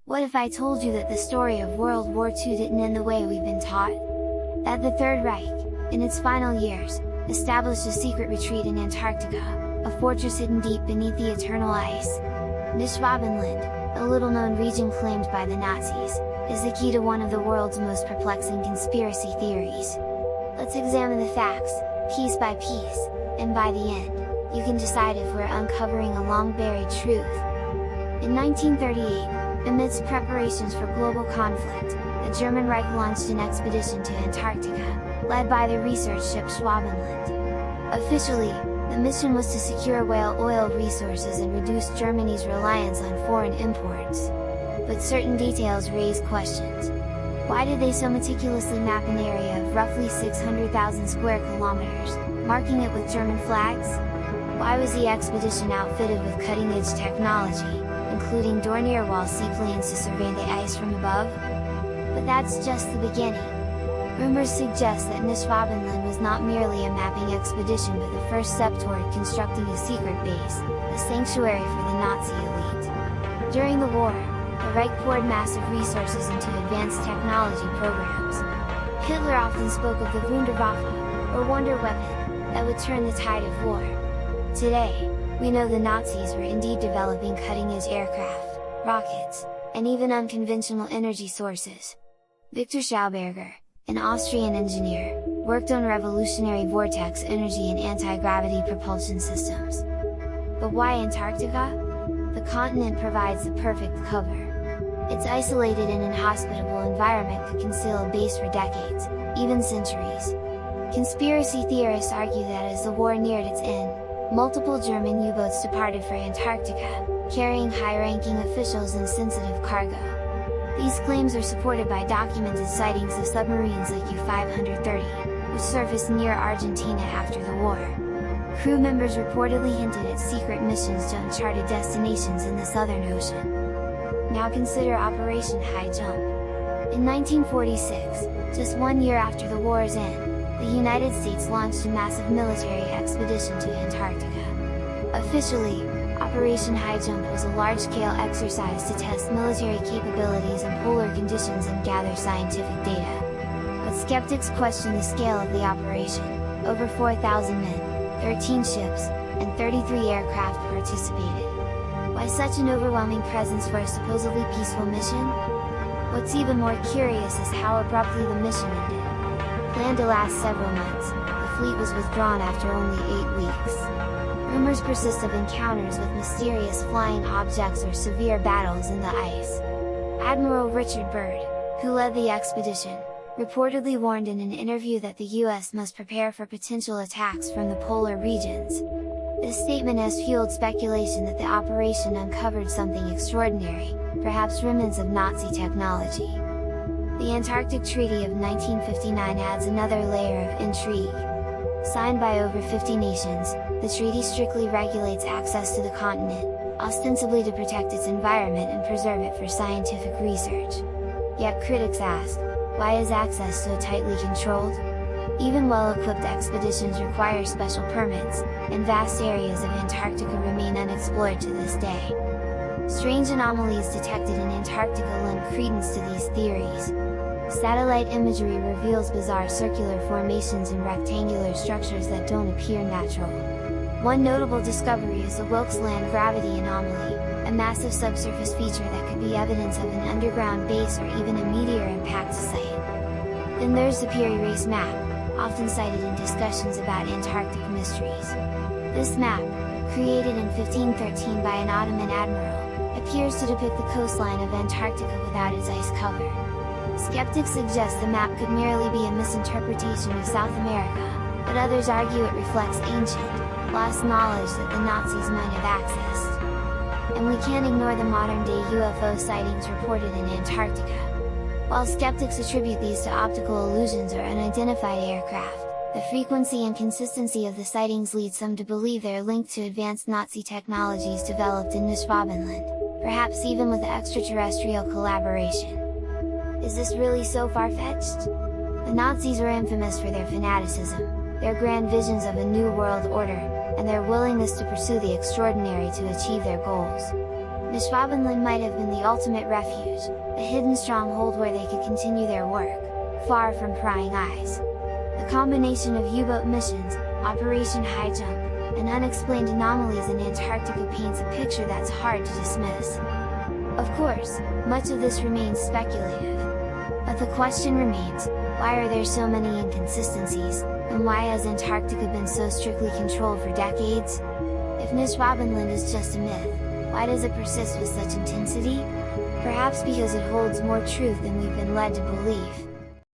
What if I told you that the story of World War II didn't end the way we've been taught? That the Third Reich, in its final years, established a secret retreat in Antarctica, a fortress hidden deep beneath the eternal ice. Neuschwabenland, a little-known region claimed by the Nazis, is the key to one of the world's most perplexing conspiracy theories. Let's examine the facts, piece by piece, and by the end, you can decide if we're uncovering a long-buried truth. In 1938, amidst preparations for global conflict, the German Reich launched an expedition to Antarctica, led by the research ship Schwabenland. Officially, the mission was to secure whale oil resources and reduce Germany's reliance on foreign imports. But certain details raise questions. Why did they so meticulously map an area of roughly 600,000 square kilometers, marking it with German flags? Why was the expedition outfitted with cutting-edge technology, including Dornier wall seaplanes to survey the ice from above? But that's just the beginning. Rumors suggest that Neuschwabenland was not merely a mapping expedition but the first step toward constructing a secret base, a sanctuary for the Nazi elite. During the war, the Reich poured massive resources into advanced technology programs. Hitler often spoke of the Wunderwaffe, or wonder weapon, that would turn the tide of war. Today, we know the Nazis were indeed developing cutting-edge aircraft, rockets, and even unconventional energy sources. Victor Schauberger, an Austrian engineer, worked on revolutionary vortex energy and anti-gravity propulsion systems. But why Antarctica? The continent provides the perfect cover. Its isolated and inhospitable environment could conceal a base for decades, even centuries. Conspiracy theorists argue that as the war neared its end, multiple German U-boats departed for Antarctica, carrying high-ranking officials and sensitive cargo. These claims are supported by documented sightings of submarines like U-530, which surfaced near Argentina after the war. Crew members reportedly hinted at secret missions to uncharted destinations in the Southern Ocean. Now consider Operation Highjump. In 1946, just 1 year after the war's end, the United States launched a massive military expedition to Antarctica. Officially, Operation Highjump was a large-scale exercise to test military capabilities in polar conditions and gather scientific data. But skeptics question the scale of the operation. Over 4,000 men, 13 ships, and 33 aircraft participated. Why such an overwhelming presence for a supposedly peaceful mission? What's even more curious is how abruptly the mission ended. Planned to last several months, the fleet was withdrawn after only 8 weeks. Rumors persist of encounters with mysterious flying objects or severe battles in the ice. Admiral Richard Byrd, who led the expedition, reportedly warned in an interview that the US must prepare for potential attacks from the polar regions. This statement has fueled speculation that the operation uncovered something extraordinary, perhaps remnants of Nazi technology. The Antarctic Treaty of 1959 adds another layer of intrigue. Signed by over 50 nations, the treaty strictly regulates access to the continent, ostensibly to protect its environment and preserve it for scientific research. Yet critics ask, why is access so tightly controlled? Even well-equipped expeditions require special permits, and vast areas of Antarctica remain unexplored to this day. Strange anomalies detected in Antarctica lend credence to these theories. Satellite imagery reveals bizarre circular formations and rectangular structures that don't appear natural. One notable discovery is the Wilkes Land gravity anomaly, a massive subsurface feature that could be evidence of an underground base or even a meteor impact site. Then there's the Peary Race map, often cited in discussions about Antarctic mysteries. This map, created in 1513 by an Ottoman admiral, appears to depict the coastline of Antarctica without its ice cover. Skeptics suggest the map could merely be a misinterpretation of South America, but others argue it reflects ancient, lost knowledge that the Nazis might have accessed. And we can't ignore the modern-day UFO sightings reported in Antarctica. While skeptics attribute these to optical illusions or unidentified aircraft, the frequency and consistency of the sightings lead some to believe they are linked to advanced Nazi technologies developed in Neuschwabenland, perhaps even with extraterrestrial collaboration. Is this really so far-fetched? The Nazis were infamous for their fanaticism, their grand visions of a new world order, and their willingness to pursue the extraordinary to achieve their goals. Neuschwabenland might have been the ultimate refuge, a hidden stronghold where they could continue their work, far from prying eyes. The combination of U-boat missions, Operation Highjump, and unexplained anomalies in Antarctica paints a picture that's hard to dismiss. Of course, much of this remains speculative. But the question remains, why are there so many inconsistencies, and why has Antarctica been so strictly controlled for decades? If Neuschwabenland is just a myth, why does it persist with such intensity? Perhaps because it holds more truth than we've been led to believe.